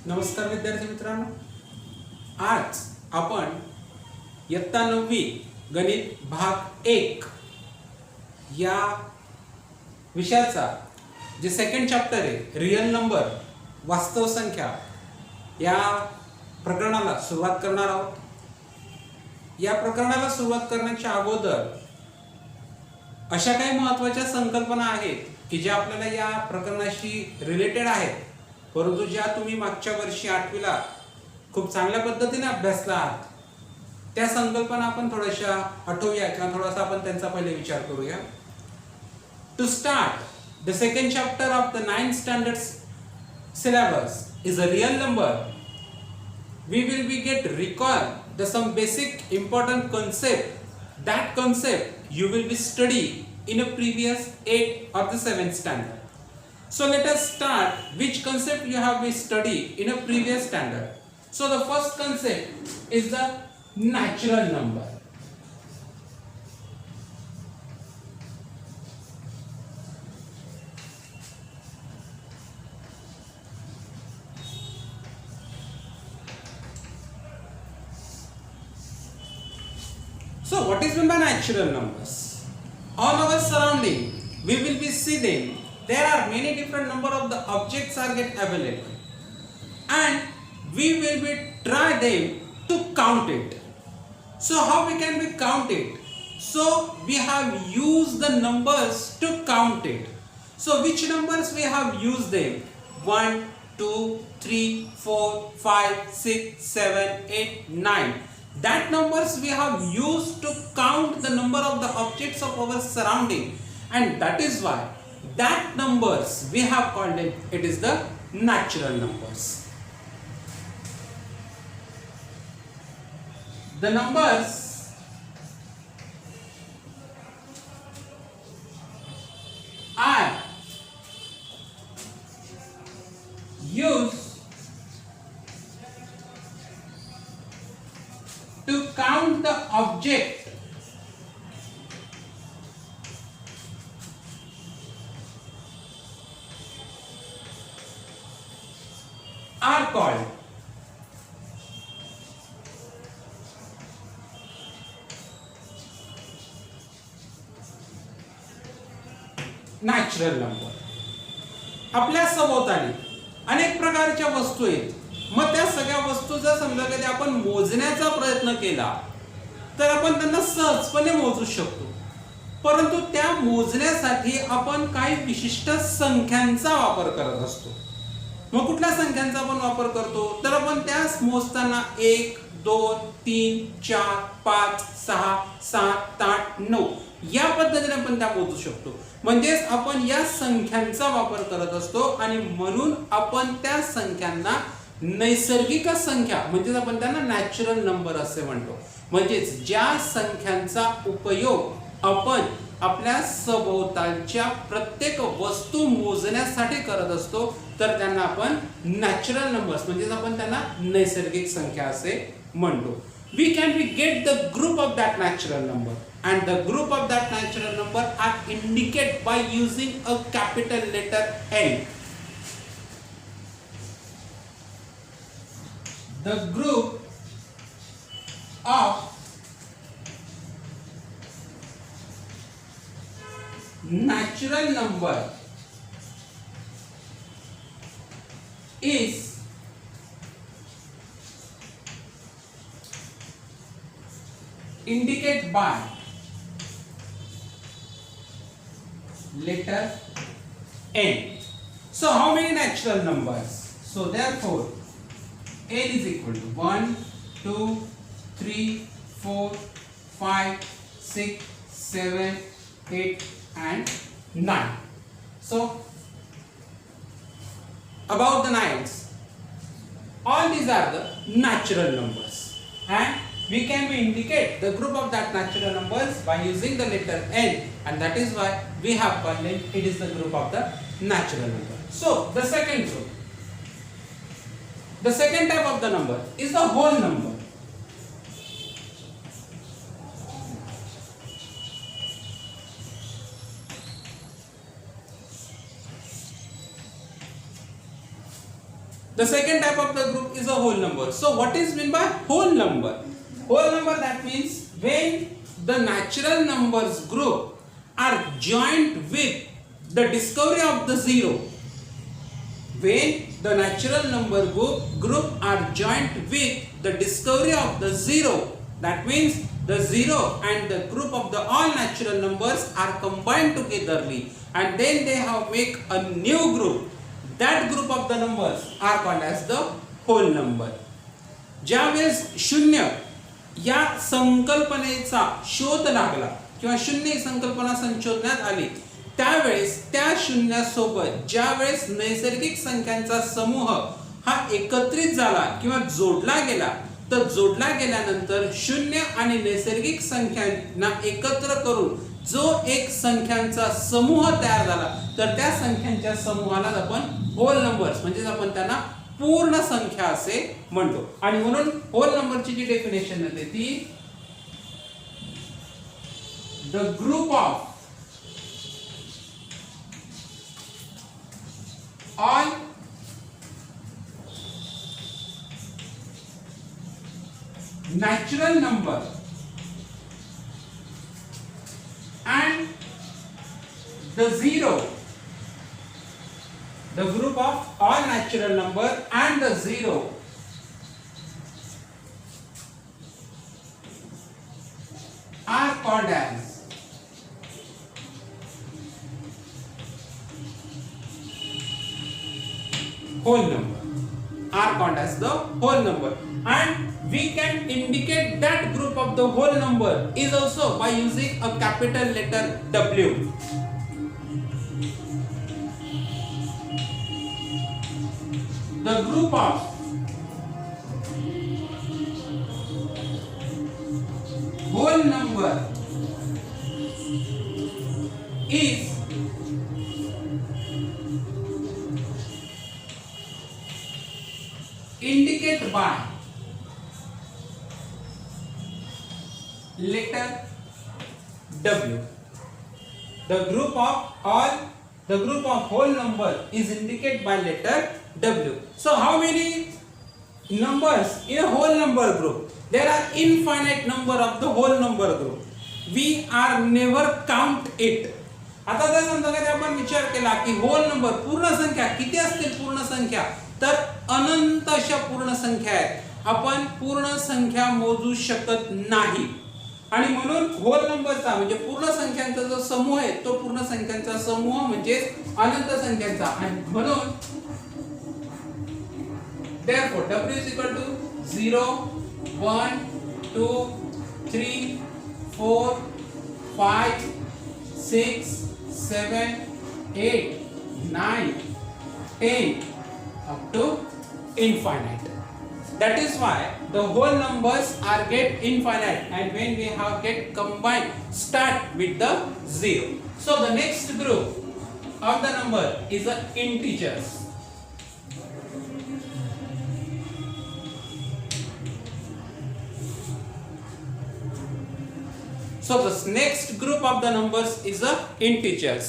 नमस्कार विद्यार्थी मित्रांनो, आज आपण इयत्ता 9वी गणित भाग 1 या विषयाचा जे सेकंड चॅप्टर आहे रियल नंबर वास्तव संख्या या प्रकरणाला सुरुवात करणार आहोत. या प्रकरणाला सुरुवात करण्याच्या अगोदर अशा काही महत्त्वाच्या संकल्पना आहेत की ज्या आपल्याला या प्रकरणाशी रिलेटेड आहेत, परंतु ज्या तुम्ही मागच्या वर्षी 8वीला खूप चांगल्या पद्धतीने अभ्यासला आहात त्या संकल्पना आपण थोड्याशा आठवूया किंवा थोडासा आपण त्यांचा पहिले विचार करूया. To start the second chapter of the 9th standard syllabus is a real number. We will be get recall the some basic important concept. That concept you will be study in a previous 8 or the 7th standard. So let us start which concept you have been study in a previous standard. So the first concept is the natural number. So what is meant by natural numbers? On our surrounding we will be seeing there are many different number of the objects are get available and we will be try them to count it. So how we can be count it? So we have used the numbers to count it. So which numbers we have used them? 1 2 3 4 5 6 7 8 9. That numbers we have used to count the number of the objects of our surrounding, and that is why that numbers we have called it is the natural numbers. The numbers are used to count the object are called natural number. आपल्या सभोवताली अनेक प्रकारच्या वस्तू आहेत. मग त्या सगळ्या वस्तू जर समजा कधी आपण मोजण्याचा प्रयत्न केला तर आपण त्यांना सहजपणे मोजू शकतो, परंतु त्या मोजण्यासाठी आपण काही विशिष्ट संख्यांचा वापर करत असतो. मग कुठल्या संख्यांचा आपण वापर करतो तर आपण त्यास मोजताना 1 2 3 4 5 6 7 8 9 या पद्धतीने आपण त्या मोजू शकतो. म्हणजेच आपण या संख्यांचा वापर करत असतो आणि म्हणून आपण त्या संख्यांना नैसर्गिक संख्या म्हणजेच आपण त्यांना नॅचरल नंबर असे म्हणतो. म्हणजेच ज्या संख्यांचा उपयोग आपण आपल्या सभोवतालच्या प्रत्येक वस्तू मोजण्यासाठी करत असतो तर त्यांना आपण नॅचरल नंबर्स म्हणजेच आपण त्यांना नैसर्गिक संख्या असे म्हणतो. We can we get the group of that natural number, and the group of that natural number are indicated by using a capital letter N. The group of natural number is indicated by letter N. So how many natural numbers? So therefore N is equal to 1 2 3 4 5 6 7 8 and 9. So about the nines, all these are the natural numbers, and we can indicate the group of that natural numbers by using the letter N, and that is why we have called it is the group of the natural number. So the second group, the second type of the number is the whole number. The second type of the group is a whole number. So what is meant by whole number? Whole number, that means when the natural numbers group are joined with the discovery of the zero. When the natural number group are joined with the discovery of the zero, that means the zero and the group of the all natural numbers are combined togetherly, and then they have make a new group. That group of the numbers are called as the whole number. ज्यावेळेस शून्य या संकल्पनेचा शोध लागला किंवा शून्य संकल्पना संशोधण्यात आली, त्यावेळेस त्या शून्यासोबत ज्यावेळेस नैसर्गिक संख्यांचा समूह हा एकत्रित झाला किंवा जोडला गेला, तर जोडला गेल्यानंतर शून्य आणि नैसर्गिक संख्यांना एकत्र करून जो एक संख्यांचा समूह तयार झाला, तर त्या संख्यांच्या समूहाला आपण होल नंबर्स म्हणजे आपण त्यांना पूर्ण संख्या असे म्हणतो. आणि म्हणून होल नंबरची जी डेफिनेशन आहे ती the group of all natural number and the zero, the group of all natural number and the zero are called as whole number, are called as the whole number. And we can indicate that group of the whole number is also by using a capital letter W. The group of whole number is indicated by letter W. The group of whole number is indicated by letter W. So how many numbers in a whole number group? There are infinite number of the whole number group. We are never count it. आता जर समजा की आपण विचार केला की whole number पूर्ण संख्या किती असतील, पूर्ण संख्या तर अनंत अशा पूर्ण संख्या आहेत. आपण पूर्ण संख्या मोजू शकत नाही, आणि म्हणून होल नंबरचा म्हणजे पूर्ण संख्यांचा जो समूह आहे तो पूर्ण संख्यांचा समूह म्हणजे अनंत संख्यांचा. आणि म्हणून therefore W is equal to 0 1 2 3 4 5 6 7 8 9 10 up to infinite. That is why the whole numbers are get infinite, and when we have get combined start with the zero. So the next group of the number is the integers. So the next group of the numbers is the integers.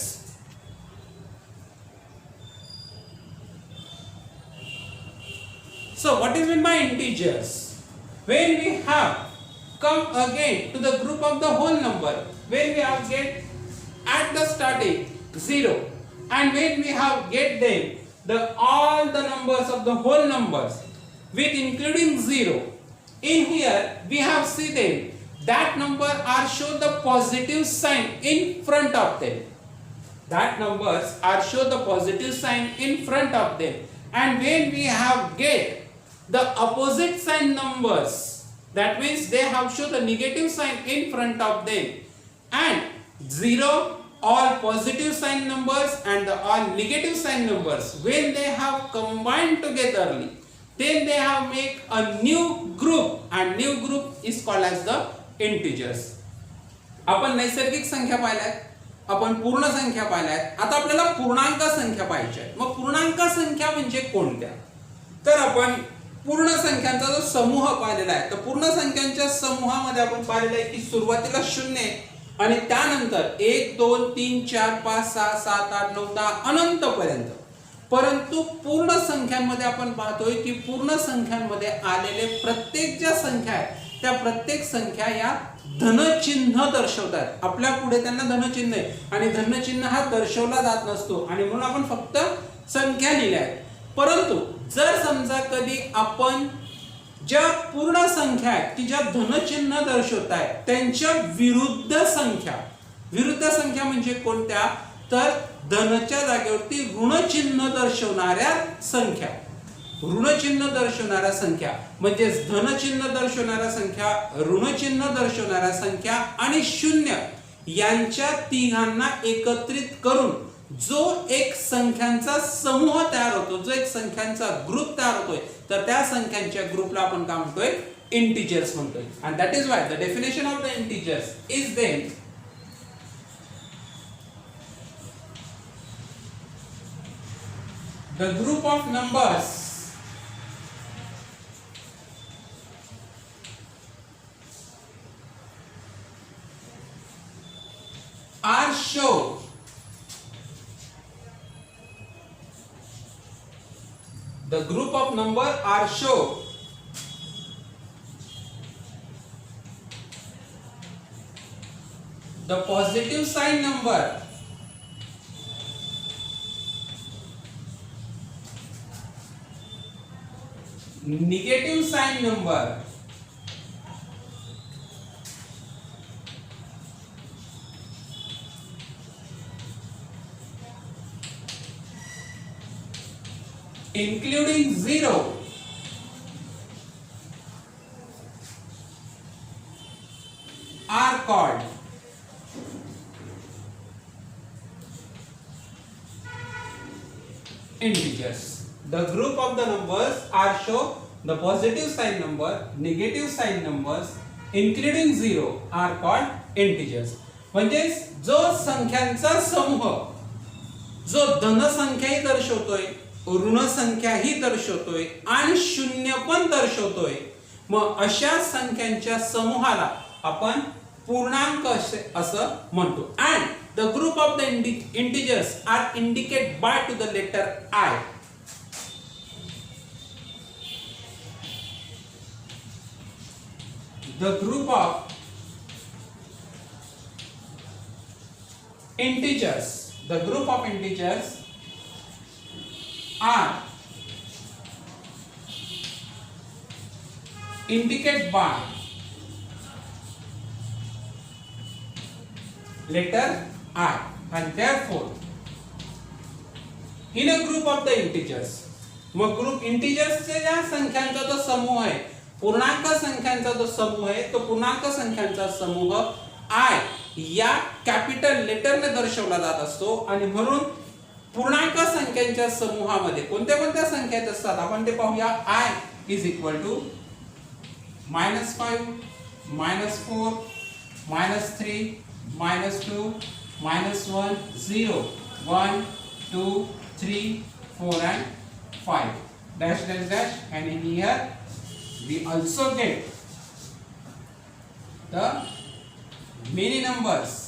So what is meant by integers? When we have come again to the group of the whole number, when we have get at the starting 0, and when we have get them all the numbers of the whole numbers with including 0, in here we have see them that number are show the positive sign in front of them. That numbers are show the positive sign in front of them, and when we have get the opposite sign numbers, that means they have show the negative sign in front of them, and 0 all positive sign numbers and the all negative sign numbers, when they have combined togetherly, then they have make a new group, and new group is called as the integers. आपण नैसर्गिक संख्या पाहिल्यात, आपण पूर्ण संख्या पाहिल्यात, आता आपल्याला पूर्णांक संख्या पाहिजे. मग पूर्णांक संख्या म्हणजे कोणत्या? तर आपण पूर्ण संख्यांचा जो समूह पाहिलेला आहे, तर पूर्ण संख्यांच्या समूहामध्ये आपण पाहिलेलं आहे की सुरुवातीला 0 आणि त्यानंतर 1 2 3 4 5 6 7 8 9 10 अनंत पर्यंत. परंतु पूर्ण संख्यांमध्ये आपण पाहतोय की पूर्ण संख्यांमध्ये आलेले प्रत्येक ज्या संख्या आहेत त्या प्रत्येक संख्या या धनचिन्ह दर्शवतात. आपल्या पुढे त्यांना धनचिन्ह आहे आणि धनचिन्ह हा दर्शवला जात नसतो आणि म्हणून आपण फक्त संख्या लिहिल्या आहेत. परंतु जर समजा कधी आपण ज्या पूर्ण संख्या आहेत की ज्या धनचिन्ह दर्शवत आहेत त्यांच्या विरुद्ध संख्या म्हणजे कोणत्या, तर धनच्या जागेवरती ऋणचिन्ह दर्शवणाऱ्या संख्या म्हणजे धनचिन्ह दर्शवणाऱ्या संख्या, ऋणचिन्ह दर्शवणाऱ्या संख्या आणि शून्य यांच्या तिघांना एकत्रित करून जो एक संख्यांचा समूह तयार होतो, जो एक संख्यांचा ग्रुप तयार होतोय, तर त्या संख्यांच्या ग्रुपला आपण काय म्हणतोय, इंटिजर्स म्हणतोय. And that is why the definition of the integers is then the group of numbers are shown the positive sign number negative sign number including 0 are called integers. The group of the numbers are show the positive sign number, negative sign numbers, including 0 are called integers. म्हणजे जो संख्यांचा समूह जो धन संख्याही दर्शवतोय, ऋण संख्याही दर्शवतोय आणि शून्य पण दर्शवतोय, मग अशा संख्यांच्या समूहाला आपण पूर्णांक असं म्हणतो. And the group of the integers are indicated by to the letter I. The group of integers are indicated by letter I, and therefore in a group of the integers, मग ग्रुप इंटिजर्सच्या ज्या संख्यांचा जो समूह आहे, पूर्णांक संख्यांचा जो समूह आहे, तो पूर्णांक संख्यांचा समूह I या कॅपिटल लेटरने दर्शवला जात असतो. आणि म्हणून पूर्णांक संख्यांच्या समूहामध्ये कोणत्या कोणत्या संख्या येत असतात आपण ते पाहूया. I is equal to -5, -4, -3, -2, -1, 0, 1, 2, 3, 4 and 5 dash dash dash, and in here we also get the many numbers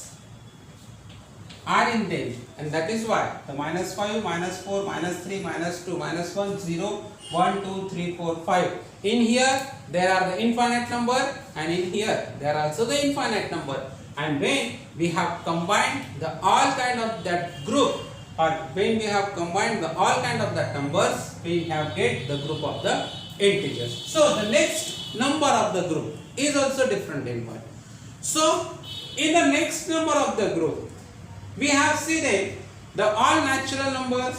are in them, and that is why the -5, -4, -3, -2, -1, 0, 1, 2, 3, 4, 5. In here there are the infinite number, and in here there are also the infinite number. And when we have combined the all kind of that group, or when we have combined the all kind of that numbers, we have get the group of the integers. So the next number of the group is also different in point. So in the next number of the group, we have seen that the all natural numbers,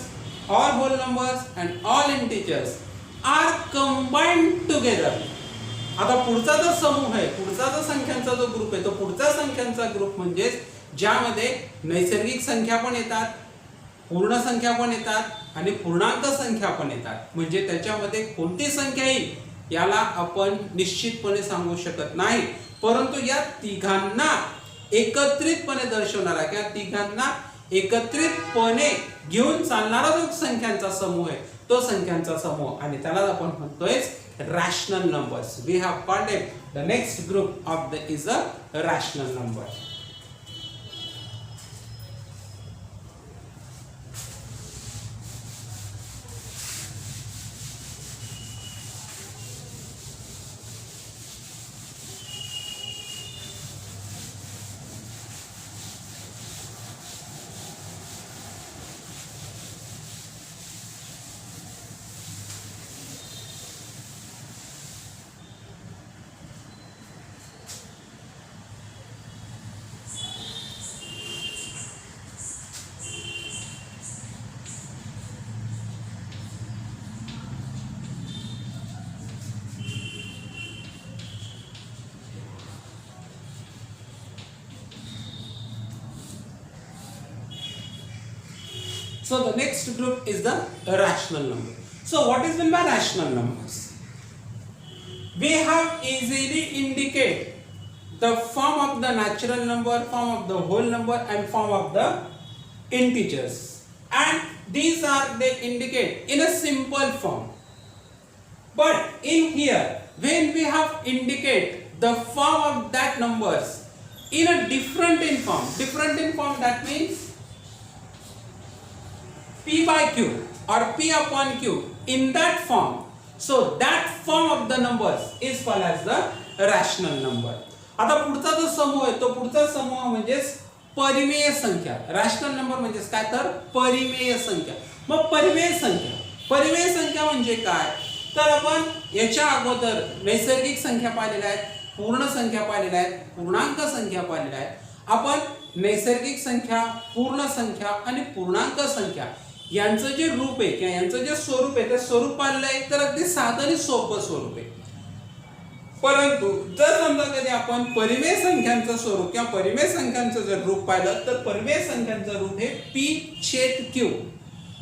all whole numbers and all integers are combined together. आता पुढचा जो समूह आहे, पुढचा जो संख्यांचा जो group आहे, तो पुढचा संख्यांचा ग्रुप म्हणजे ज्यामध्ये नैसर्गिक संख्या पण येतात, पूर्ण संख्या पण येतात आणि पूर्णांक संख्या पण येतात. म्हणजे त्याच्यामध्ये कोणती संख्या येईल याला आपण निश्चितपणे सांगू शकत नाही, परंतु या तिघांना एकत्रितपणे दर्शवणारा किंवा तिघांना एकत्रितपणे घेऊन चालणारा जो संख्यांचा समूह आहे तो संख्यांचा समूह, आणि त्याला आपण म्हणतोय rational numbers. We have called it the next group of the is a rational number. So the next group is the rational number. So what is meant by rational numbers? We have easily indicate the form of the natural number, form of the whole number, and form of the integers, and these are they indicate in a simple form. But in here, when we have indicate the form of that numbers in a different in form, that means p by q or p upon q in that form, so that form of the numbers is called as the rational number. आता पुढचा जो समूह आहे तो पुढचा समूह म्हणजे परिमेय संख्या. रॅशनल नंबर म्हणजे काय तर परिमेय संख्या. मग परिमेय संख्या म्हणजे काय, तर आपण याच्या अगोदर नैसर्गिक संख्या पाहिलेल्या आहेत, पूर्ण संख्या पाहिलेल्या आहेत, पूर्णांक संख्या पाहिलेल्या आहेत. आपण नैसर्गिक संख्या, पूर्ण संख्या आणि पूर्णांक संख्या यांचं जे रूप आहे किंवा यांचं जे स्वरूप आहे ते स्वरूप पाहिलं आहे, तर अगदी साधं आणि सोपं स्वरूप आहे. परंतु जर समजा कधी आपण परिमेय संख्यांचं स्वरूप किंवा परिमेय संख्यांचं जर रूप पाहिलं, तर परिमेय संख्यांचं रूप हे p/q.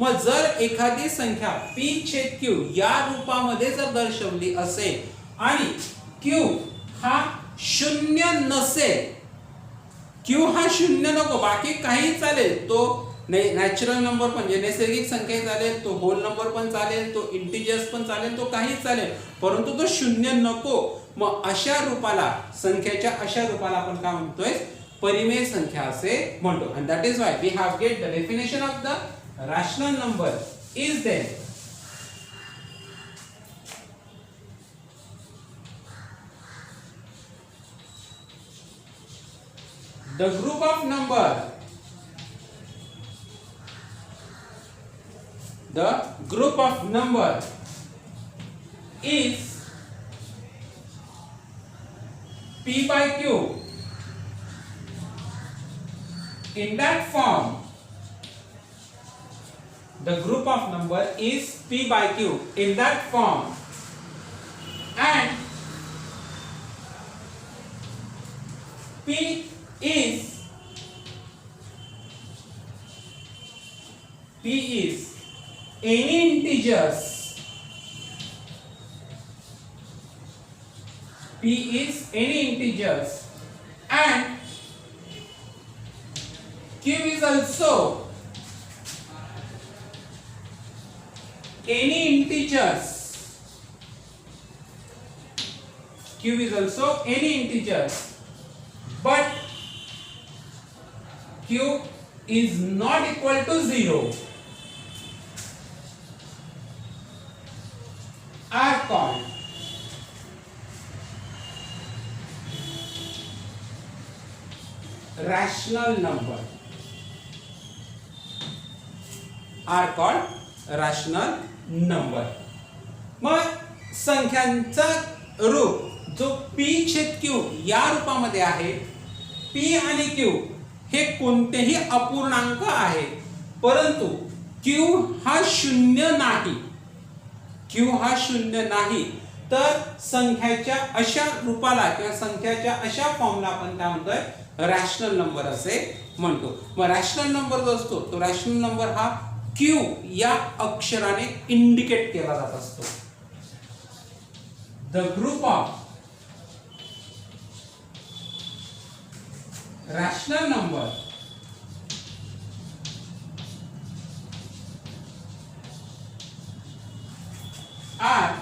मग जर एखादी संख्या p/q या रूपामध्ये जर दर्शवली असेल आणि q हा शून्य नसेल, q हा शून्य नको, बाकी काही चालेल, तो नॅचरल नंबर म्हणजे नैसर्गिक संख्या चालेल, तो होल नंबर पण चालेल, तो इंटिजर्स पण चालेल, तो काही चालेल, परंतु तो शून्य नको. मग अशा रूपाला, संख्येच्या अशा रूपाला आपण काय म्हणतोय, परिमेय संख्या असे म्हणतो. And that is why we have get the definition of the rational number is there the group of number is p by q. In that form, the group of number is p by q in that form, and p is any integers. P is any integers, and Q is also any integers. Q is also any integers, but Q is not equal to 0. Are called rational number. Are called rational number. मग संख्यांचा रूप जो p/q या रूपामध्ये आहे, p आणि q हे कोणतेही अपूर्णांक आहे, परंतु q हा शून्य नाही. q हा शून्य नाही, तर संख्याच्या अशा रूपाला किंवा संख्याच्या अशा फॉर्मला आपण काय म्हणतोय, रॅशनल नंबर असे म्हणतो. मग रॅशनल नंबर जो असतो, तो रॅशनल नंबर हा q या अक्षराने इंडिकेट केला जात असतो. The group of rational number are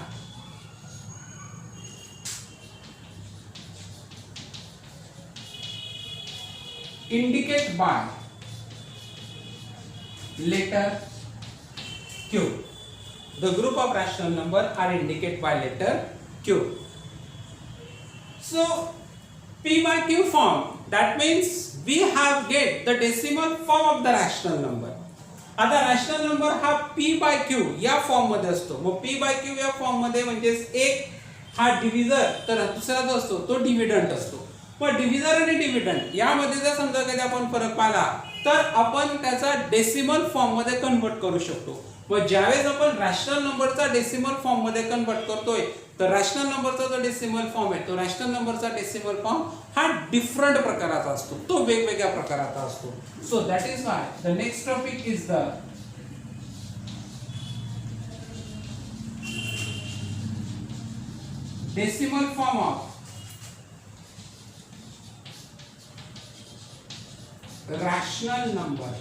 indicate by letter Q. The group of rational number are indicated by letter Q. So p by q form, that means we have get the decimal form of the rational number. आता rational number हा p by q या form मध्ये असतो. मग p by q या form मध्ये म्हणजे एक हा डिव्हिजर, तर दुसरा जो असतो तो डिव्हिडंट असतो. पण डिव्हिजर आणि डिव्हिडंट यामध्ये जर समजा कधी आपण फरक पाहिला, तर आपण त्याचा डेसिमल फॉर्म मध्ये कन्वर्ट करू शकतो. मग ज्यावेळेस आपण रॅशनल नंबरचा डेसिमल फॉर्म मध्ये कन्वर्ट करतोय, तर रॅशनल नंबरचा जो डेसिमल फॉर्म आहे, तो रॅशनल नंबरचा डेसिमल फॉर्म हा डिफरंट प्रकाराचा असतो, तो वेगवेगळ्या प्रकाराचा असतो. So that is why the next topic is the decimal form of rational number.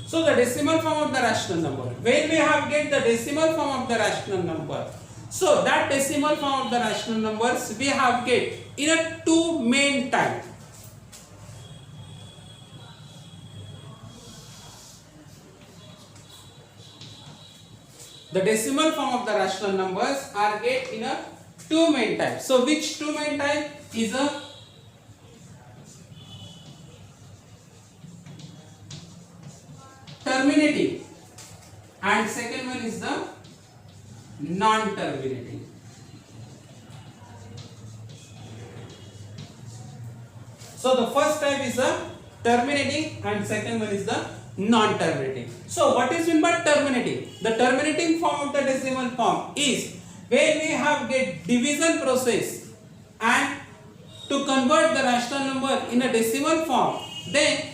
So the decimal form of the rational number. When we have get the decimal form of the rational number, so that decimal form of the rational numbers we have get in a two main type. The decimal form of the rational numbers are get in a two main types. So which two main type is a terminating and second one is the non-terminating. So the first type is the terminating and second one is the non-terminating. So what is meant by terminating? The terminating form of the decimal form is when we have get division process and to convert the rational number in a decimal form, then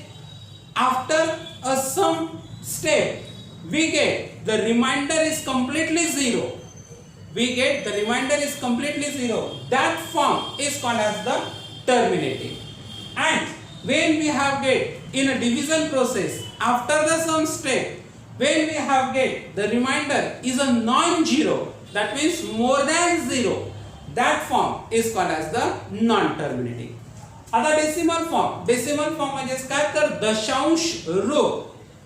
after a sum step we get the remainder is completely zero. We get the remainder is completely zero. That form is called as the terminating. And when we have get in a division process after the sum step, when we have get the remainder is a non-zero, that means more than zero, that form is called as the non-terminating. आता decimal form म्हणजे काय तर दशांश रूप.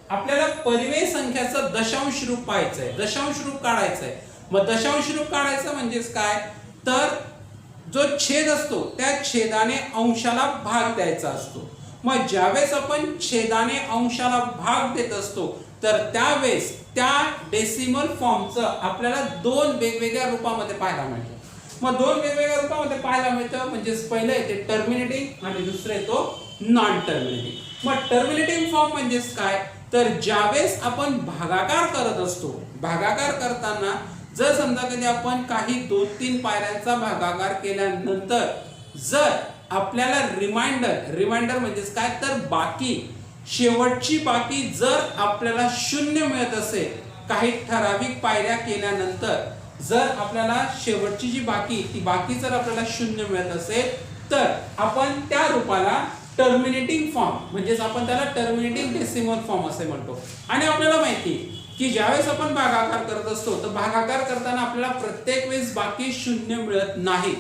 आपल्याला परिमेय संख्याचं दशांश रूप पाहायचंय, दशांश रूप काढायचंय. मग दशांश रूप काढायचं म्हणजेच काय तर जो छेद असतो त्या छेदाने अंशाला भाग द्यायचा असतो. मग ज्यावेळेस आपण छेदाने अंशाला भाग देत असतो तर त्यावेळेस त्या डेसिमल फॉर्मचं आपल्याला दोन वेगवेगळ्या रूपामध्ये पाहायला मिळतं. मग दोन वेगवेगळ्या रूपामध्ये पाहायला मिळतं म्हणजे पहिलं येते टर्मिनेटिंग आणि दुसरं येतो नॉन टर्मिनेटिंग. मग टर्मिनेटिंग फॉर्म म्हणजेच काय तर ज्यावेळेस आपण भागाकार करत असतो, भागाकार करताना जर समजा कधी आपण काही 2-3 पायऱ्यांचा भागाकार केल्यानंतर जर आपल्याला रिमाइंडर म्हणजेच काय तर बाकी शेवटची बाकी जर आपल्याला शून्य मिळत असेल, काही ठराविक पायऱ्या केल्यानंतर जर आपल्याला शेवटची जी बाकी ती बाकी जर आपल्याला शून्य मिळत असेल तर आपण त्या रूपाला टर्मिनेटिंग फॉर्म म्हणजेच आपण त्याला टर्मिनेटिंग डेसिमल फॉर्म असे म्हणतो. आणि आपल्याला माहिती की ज्यावेळेस आपण भागाकार करत असतो तर भागाकार करताना आपल्याला प्रत्येक वेळेस बाकी शून्य मिळत नाही,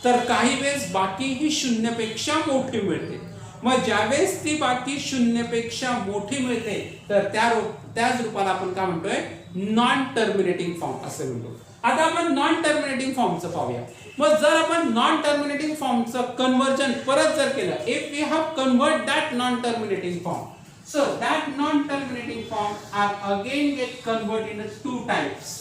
तर काही वेळेस बाकी ही शून्यपेक्षा मोठी मिळते. मग ज्यावेळेस ती बाकी शून्यपेक्षा मोठी मिळते तर त्याच रूपाला आपण काय म्हणतोय नॉन टर्मिनेटिंग फॉर्म असे म्हणतो. आता आपण नॉन टर्मिनेटिंग फॉर्मचं पाहूया. मग जर आपण नॉन टर्मिनेटिंग फॉर्मचं कन्वर्जन परत जर केलं, if we have convert that non terminating form, so that non-terminating form are again get converted into two types.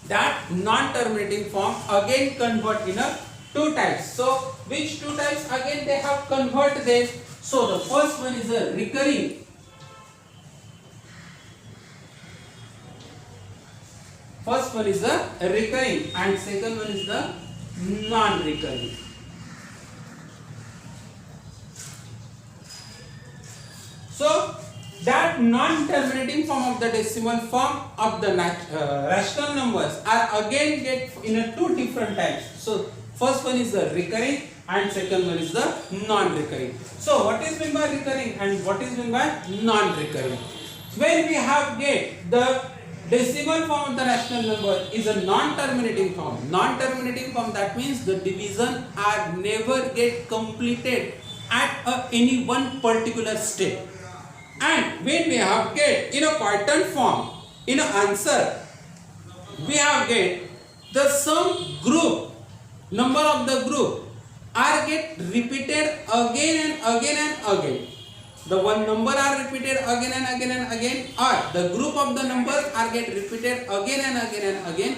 That non-terminating form again convert in a two types. So which two types again they have converted them? So the first one is a recurring. First one is the recurring and second one is the non-recurring. So that non-terminating form of the decimal form of the rational numbers are again get in a two different types. So first one is the recurring and second one is the non-recurring. So what is meant by recurring and what is meant by non-recurring? When we have get the decimal form of the rational number is a non-terminating form. Non-terminating form, that means the division are never get completed at any one particular step. And when we have get in a quotient form, in an answer, we have get the sum group, number of the group are get repeated again and again and again. The one number are repeated again and again and again, or the group of the numbers are get repeated again and again and again.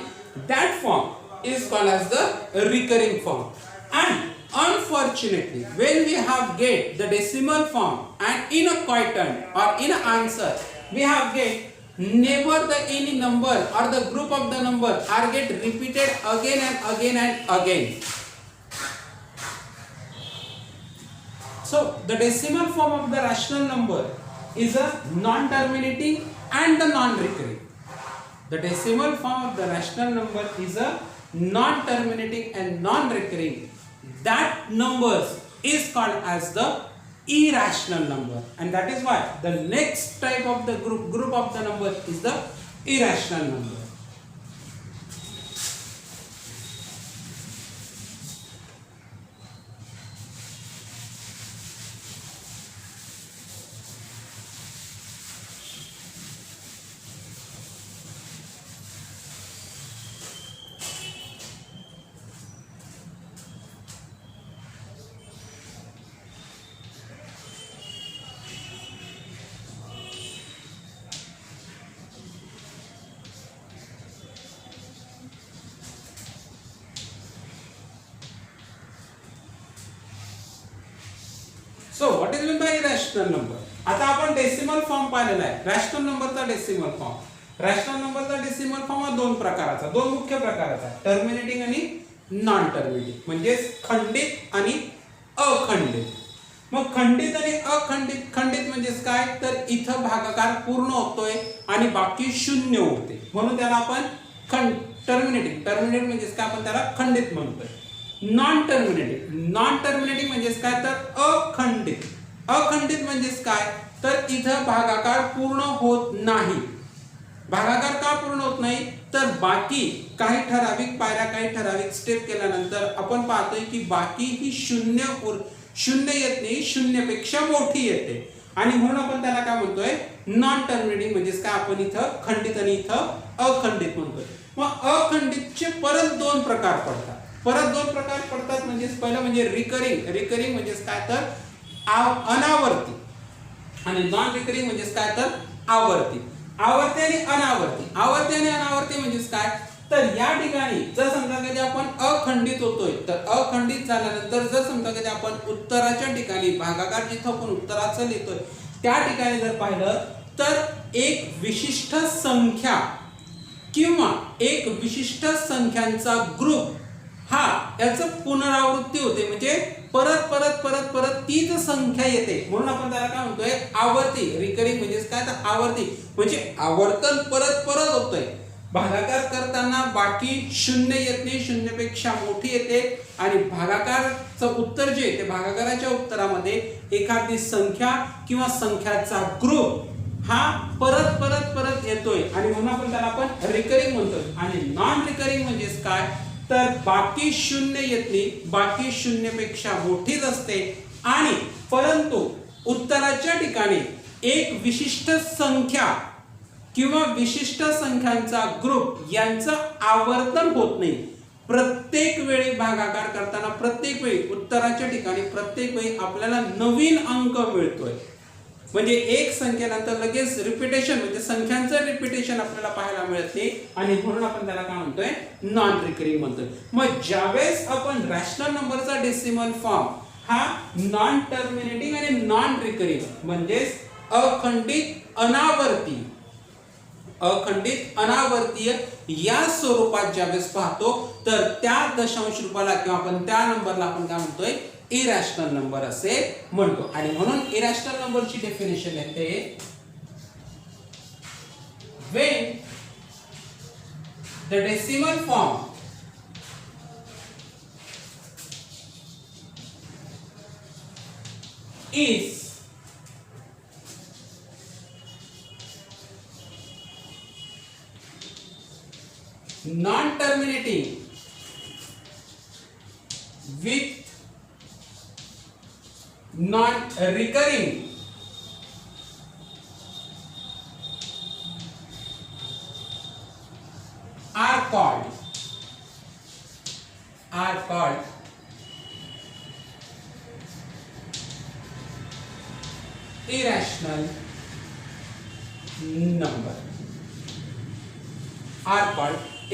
That form is called as the recurring form. And unfortunately, when we have get the decimal form and in a quotient or in an answer we have get never the any number or the group of the number are get repeated again and again and again. So the decimal form of the rational number is a non-terminating and the non-recurring. The decimal form of the rational number is a non-terminating and non-recurring. That numbers is called as the irrational number, and that is why the next type of the group of the number is the irrational number. So what is meant by irrational number? आता आपण decimal form पाहिलेला आहे. Rational नंबरचा decimal form. Rational नंबरचा decimal form हा दोन प्रकाराचा, दोन मुख्य प्रकाराचा, टर्मिनेटिंग आणि नॉन टर्मिनेटिंग, म्हणजे खंडित आणि अखंडित. मग खंडित आणि अखंडित, खंडित म्हणजेच काय, तर इथं भागाकार पूर्ण होतोय आणि बाकी शून्य उरते, म्हणून त्याला आपण टर्मिनेटिंग. टर्मिनेट म्हणजेच काय, आपण त्याला खंडित म्हणतोय. नॉन टर्मिनेटिंग म्हणजेच काय, तर अखंडित. अखंडित म्हणजेच काय, तर इथं भागाकार पूर्ण होत नाही. भागाकार का पूर्ण होत नाही, तर बाकी काही ठराविक पायऱ्या, काही ठराविक स्टेप केल्यानंतर आपण पाहतोय की बाकी ही शून्य येत नाही, शून्यपेक्षा मोठी येते, आणि म्हणून आपण त्याला काय म्हणतोय, नॉन टर्मिनेटिंग. म्हणजेच काय, आपण इथं खंडित आणि इथं अखंडित म्हणतोय. मग अखंडितचे परत दोन प्रकार पडतात. म्हणजेच पहिलं म्हणजे रिकरिंग म्हणजेच काय, तर अनावर्ती, आणि नॉन रिकरिंग म्हणजेच काय, तर आवर्ती. आवर्ती आणि अनावर्ती म्हणजेच काय, तर या ठिकाणी जर समजा कधी आपण अखंडित होतोय, तर अखंडित झाल्यानंतर जर समजा कधी आपण उत्तराच्या ठिकाणी भागाकार जिथं आपण उत्तराचं लिहितोय त्या ठिकाणी जर पाहिलं, तर एक विशिष्ट संख्या किंवा एक विशिष्ट संख्यांचा ग्रुप हा याचं पुनरावृत्ती होते, म्हणजे परत तीच संख्या येते, म्हणून आपण त्याला काय म्हणतोय, आवर्ती. रिकरिंग म्हणजेच काय, तर आवर्ती म्हणजे आवर्तन परत होतंय. भागाकार करताना बाकी शून्य येत नाही, शून्यपेक्षा मोठी येते, आणि भागाकारचं उत्तर जे ते भागाकाराच्या उत्तरामध्ये एखादी संख्या किंवा संख्याचा ग्रुप हा परत येतोय, आणि म्हणून आपण त्याला रिकरिंग म्हणतोय. आणि नॉन रिकरिंग म्हणजेच काय, तर बाकी शून्य येत नाही, बाकी शून्यपेक्षा मोठीच असते, आणि परंतु उत्तराच्या ठिकाणी एक विशिष्ट संख्या किंवा विशिष्ट संख्यांचा ग्रुप यांचं आवर्तन होत नाही. प्रत्येक वेळी भागाकार करताना, प्रत्येक वेळी उत्तराच्या ठिकाणी, प्रत्येक वेळी आपल्याला नवीन अंक मिळतोय, म्हणजे एक संख्येनंतर लगेच रिपिटेशन, म्हणजे संख्यांचं रिपिटेशन आपल्याला पाहायला मिळत नाही, आणि म्हणून आपण त्याला काय म्हणतोय, नॉन रिकरिंग म्हणतोय. मग ज्यावेळेस आपण रॅशनल नंबरचा डेसिमल फॉर्म हा नॉन टर्मिनेटिंग आणि नॉन रिकरिंग म्हणजेच अखंडित अनावर्तीय या स्वरूपात ज्यावेळेस पाहतो, तर त्या दशांश रूपाला किंवा आपण त्या नंबरला आपण काय म्हणतोय, इरॅशनल नंबर असे म्हणतो. आणि म्हणून इरॅशनल नंबरची डेफिनेशन येते, when the decimal form is non-terminating with non-recurring are called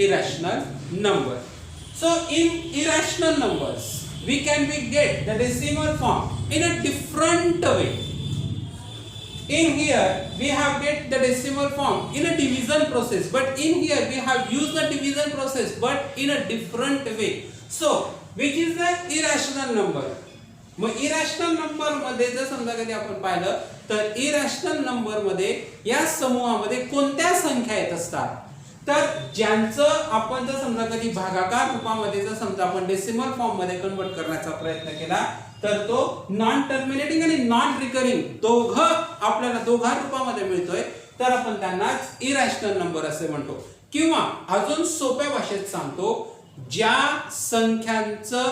irrational number. So in irrational numbers we get the decimal form in a different way. in here we have get the decimal form in a division process, but in here we have used the division process but in a different way. So which is the irrational number? Mug irrational number मध्ये जर समजा कधी आपण पाहिलं तर irrational number मध्ये या समूहामध्ये कोणत्या संख्या येत असतात, तर ज्यांचं आपण जर समजा कधी भागाकार रूपामध्ये जर समजा आपण डेसिमल फॉर्म मध्ये कन्वर्ट करण्याचा प्रयत्न केला तर तो नॉन टर्मिनेटिंग आणि नॉन रिकरिंग दोघं आपल्याला दोघा रूपामध्ये मिळतोय, तर आपण त्यांनाच इरॅशनल नंबर असे म्हणतो. किंवा अजून सोप्या भाषेत सांगतो, ज्या संख्यांचं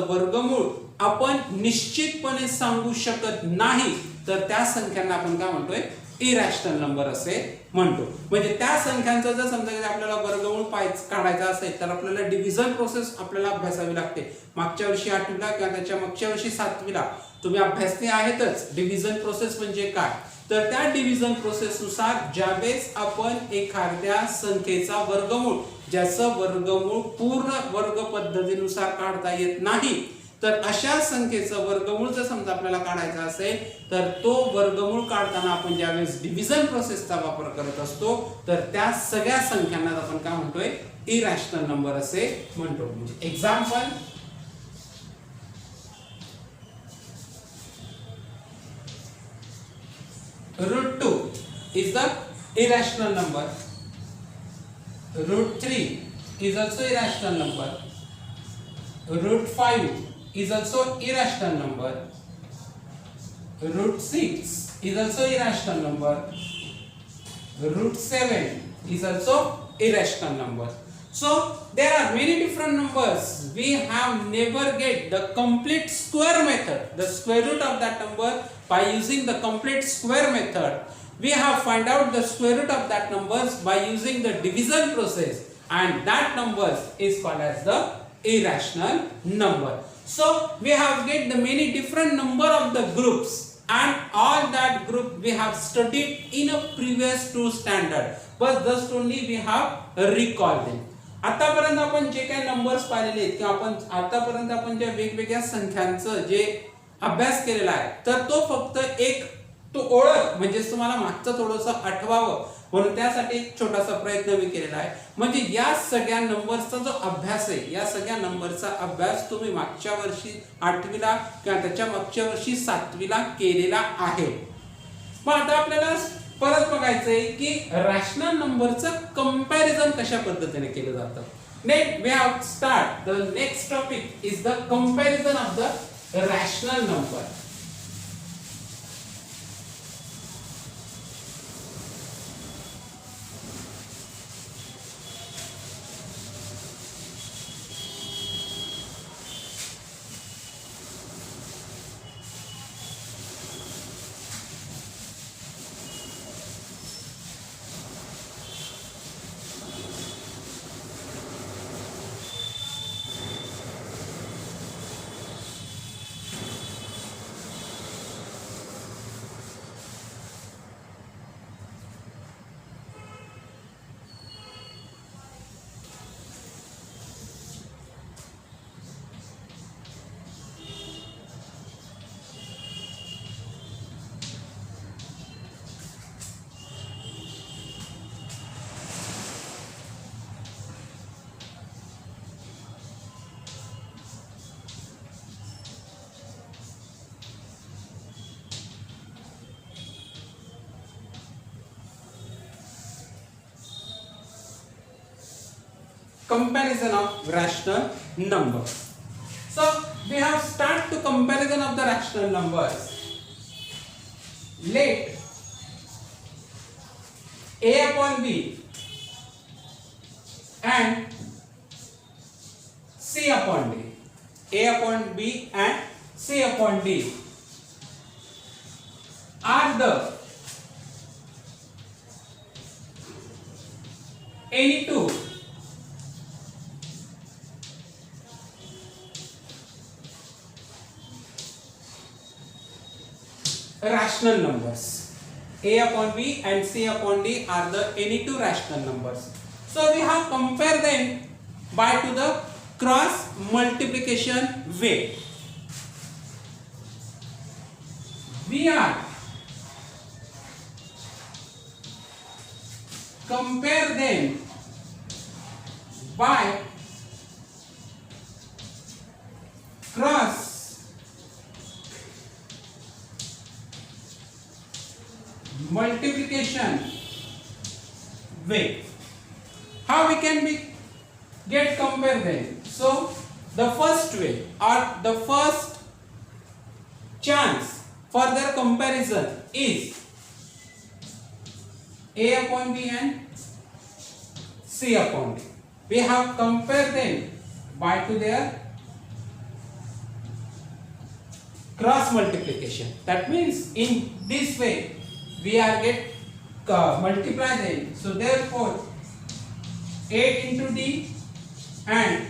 वर्गमूळ आपण निश्चितपणे सांगू शकत नाही तर त्या संख्यांना आपण काय म्हणतोय, इरॅशनल नंबर असे म्हणतो. म्हणजे त्या संख्यांचा जर समजा आपल्याला वर्गमूळ काढायचा असेल तर आपल्याला डिव्हिजन प्रोसेस आपल्याला अभ्यासावी लागते. मागच्या वर्षी 8वीला किंवा त्याच्या मागच्या वर्षी 7वीला तुम्ही अभ्यासले आहेतच डिव्हिजन प्रोसेस म्हणजे काय. तर त्या डिव्हिजन प्रोसेस नुसार ज्यावेळेस आपण एखाद्या संख्येचा वर्गमूळ, ज्याचं वर्गमूळ पूर्ण वर्ग पद्धतीनुसार काढता येत नाही, तर अशा संख्येचं वर्गमूळ जर समजा आपल्याला काढायचा असेल तर तो वर्गमूळ काढताना आपण ज्यावेळेस डिव्हिजन प्रोसेसचा वापर करत असतो तर त्या सगळ्या संख्यांना आपण काय म्हणतोय, इरॅशनल नंबर असे म्हणतो. म्हणजे example, √2 is the irrational number. √3 is also irrational number. √5 is also irrational number. √6 is also irrational number. √7 is also irrational number. So there are many different numbers. We have never get the complete square method, the square root of that number. By using the complete square method, we have find out the square root of that numbers by using the division process, and that number is called as the irrational number. So we have get the many different number of the groups, and all that group we have studied in a previous 2 standard, but just only we have recalled them. आतापर्यंत आपण जे काही numbers पाहिलेले आहेत किंवा आपण आतापर्यंत आपण ज्या वेगवेगळ्या संख्यांचं जे अभ्यास केलेला आहे तर तो फक्त एक तो ओळख म्हणजे तुम्हाला मागचं थोडंसं आठवावं म्हणून त्यासाठी एक छोटासा प्रयत्न मी केलेला आहे. म्हणजे या सगळ्या नंबर्सचा जो अभ्यास आहे, या सगळ्या नंबरचा अभ्यास तुम्ही मागच्या वर्षी 8वीला किंवा त्याच्या मागच्या वर्षी 7वीला केलेला आहे. मग आता आपल्याला परत बघायचंय की रॅशनल नंबरचं कंपॅरिझन कशा पद्धतीने केलं जातं. Next we have start the next topic is the comparison of the rational number. Comparison of rational numbers. So we have start to comparison of the rational numbers. Let a upon b and c upon d, a upon b and c upon d are the any two rational numbers. A upon b and c upon d are the any two rational numbers. So we have compared them by to the cross multiplication way. we are compare them by cross multiplication way. How we can get compare them? So the first way or the first chance for their comparison is A upon B and C upon D. We have compared them by to their cross multiplication. That means in this way we are multiply them. So therefore A into D and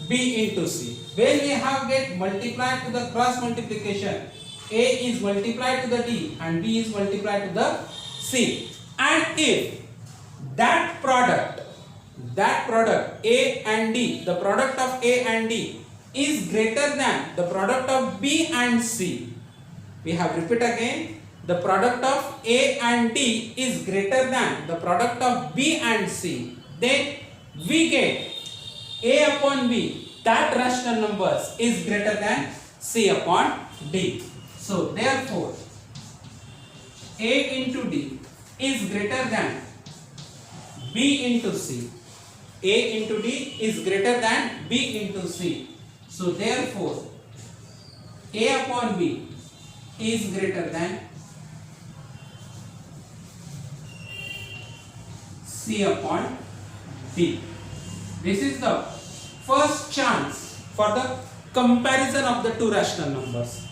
B into C. When we have get multiplied to the cross multiplication, A is multiplied to the D and B is multiplied to the C. And if that product A and D, the product of A and D is greater than the product of B and C, we have repeat again, the product of A and D is greater than the product of B and C, then we get A upon B, that rational numbers is greater than C upon D. So therefore A into D is greater than B into C. A into D is greater than B into C. So therefore A upon B is greater than C upon D. This is the first chance for the comparison of the two rational numbers.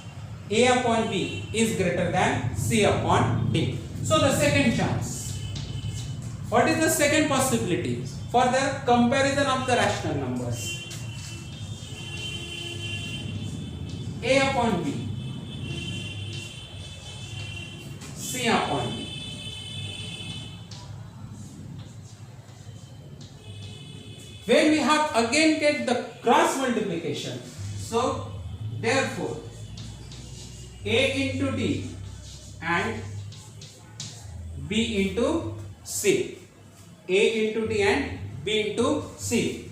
A upon B is greater than C upon D. So the second chance. What is the second possibility for the comparison of the rational numbers? A upon B, C upon D. When we have again get the cross multiplication, so therefore A into D and B into C. A into D and B into C.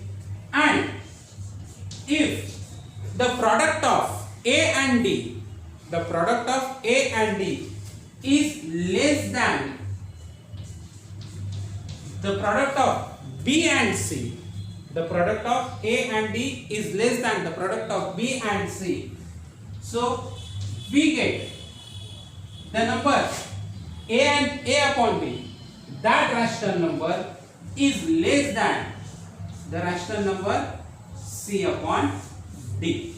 And if the product of A and D, the product of A and D is less than the product of B and C, the product of A and D is less than the product of B and C. So we get the number A upon B, that rational number is less than the rational number C upon D.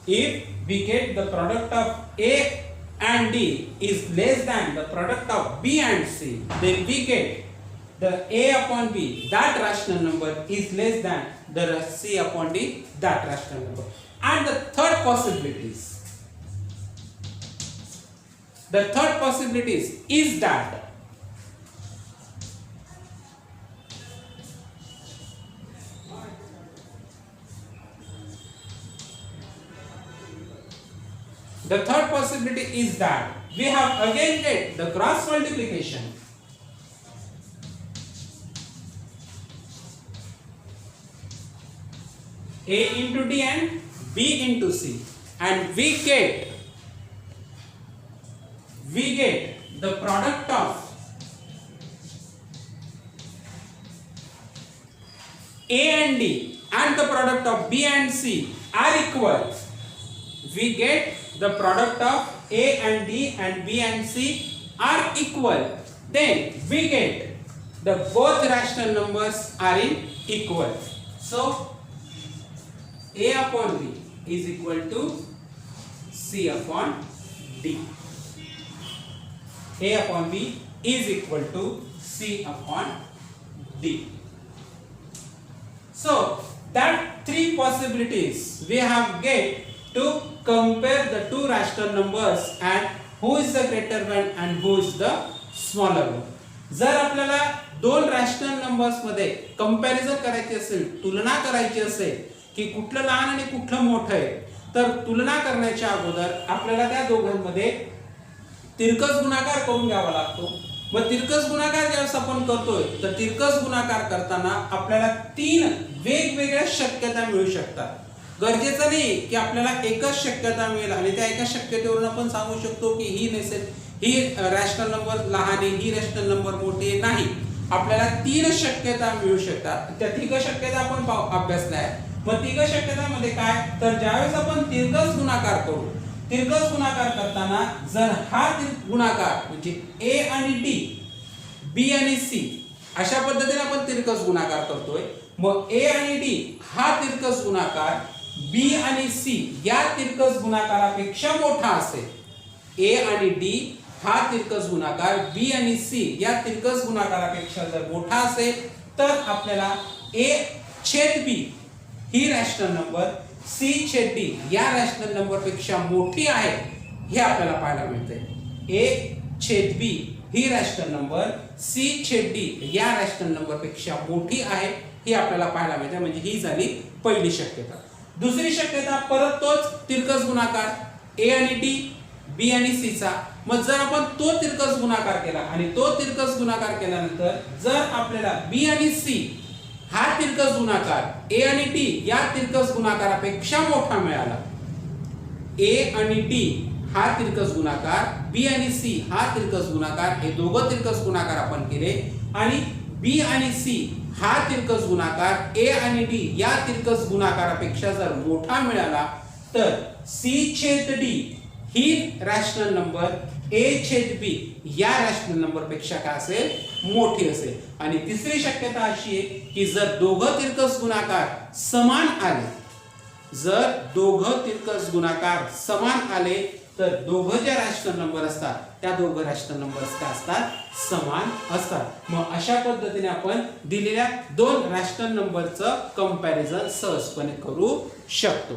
If we get the product of A and D is less than the product of B and C, then we get the A upon B, that rational number is less than the C upon D, that rational number. And the third possibility is that we have again get the cross multiplication. A into D and B into C, and we get the product of A and D and the product of B and C are equal. We get the product of A and D and B and C are equal. Then we get the both rational numbers are in equal. So A upon B is equal to C upon D. A upon B is equal to C upon D. So that three possibilities we have get to compare the two rational numbers and who is the greater one and who is the smaller one. जर आपल्याला दोन rational numbers मध्ये comparison करायची असेल, तुलना करायची असेल की कुठलं लहान आणि कुठलं मोठं आहे, तर तुलना करण्याच्या अगोदर आपल्याला त्या दोघांमध्ये तिरकस गुणाकार करून घ्यावा लागतो. मग तिरकस गुणाकार ज्यावेळेस आपण करतोय तर तिरकस गुणाकार करताना आपल्याला 3 वेगवेगळ्या शक्यता मिळू शकतात. गरजेचं नाही की आपल्याला एकच शक्यता मिळेल आणि त्या एका शक्यतेवरून आपण सांगू शकतो की ही रॅशनल नंबर लहान आहे, ही रॅशनल नंबर मोठी आहे. नाही, आपल्याला 3 शक्यता मिळू शकतात. त्या 3 शक्यता आपण अभ्यासल्या आहेत. मग 3 शक्यतामध्ये काय, तर ज्यावेळेस आपण तिरकस गुणाकार करू, तिरकस गुणाकार करताना जर हा गुणाकार म्हणजे ए आणि डी, बी आणि सी अशा पद्धतीने आपण तिरकस गुणाकार करतोय. मग ए आणि डी हा तिरकस गुणाकार बी आणि सी या तिरकस गुणाकारापेक्षा मोठा असेल, ए आणि डी हा तिरकस गुणाकार बी आणि सी या तिरकस गुणाकारापेक्षा जर मोठा असेल तर आपल्याला ए छेद बी ही रॅशनल नंबर सी छेद डी या रॅशनल नंबर पेक्षा मोठी आहे हे आपल्याला पाहायला मिळते. ए छेद बी ही रॅशनल नंबर सी छेद डी या रॅशनल नंबर पेक्षा मोठी आहे हे आपल्याला पाहायला मिळते. म्हणजे ही झाली पहिली शक्यता. दुसरी शक्यता परत तोच तिरकस गुणाकार ए आणि डी, बी आणि सी चा. मग जर आपण तो तिरकस गुणाकार केला आणि तो तिरकस गुणाकार केल्यानंतर जर आपल्याला बी आणि सी हा तिरकस गुणाकार ए आणि डी या तिरकस गुणाकारापेक्षा मोठा मिळाला, ए आणि डी हा तिरकस गुणाकार, बी आणि सी हा तिरकस गुणाकार, हे दोघं तिरकस गुणाकार आपण केले आणि बी आणि सी हा तिरकस गुणाकार ए आणि डी या तिरकस गुणाकारापेक्षा जर मोठा मिळाला तर सी छेद D he rational number A छेद बी या रॅशनल नंबर पेक्षा काय असेल, मोठी असेल. आणि तिसरी शक्यता अशी आहे की जर दोघं तिरकस गुणाकार समान आले, जर दोघं तिरकस गुणाकार समान आले तर दोघं जे रॅशनल नंबर असतात त्या दोघं रॅशनल नंबर्स काय असतात, समान असतात. मग अशा पद्धतीने आपण दिलेल्या 2 रॅशनल नंबरचं कंपॅरिझन सहजपणे करू शकतो.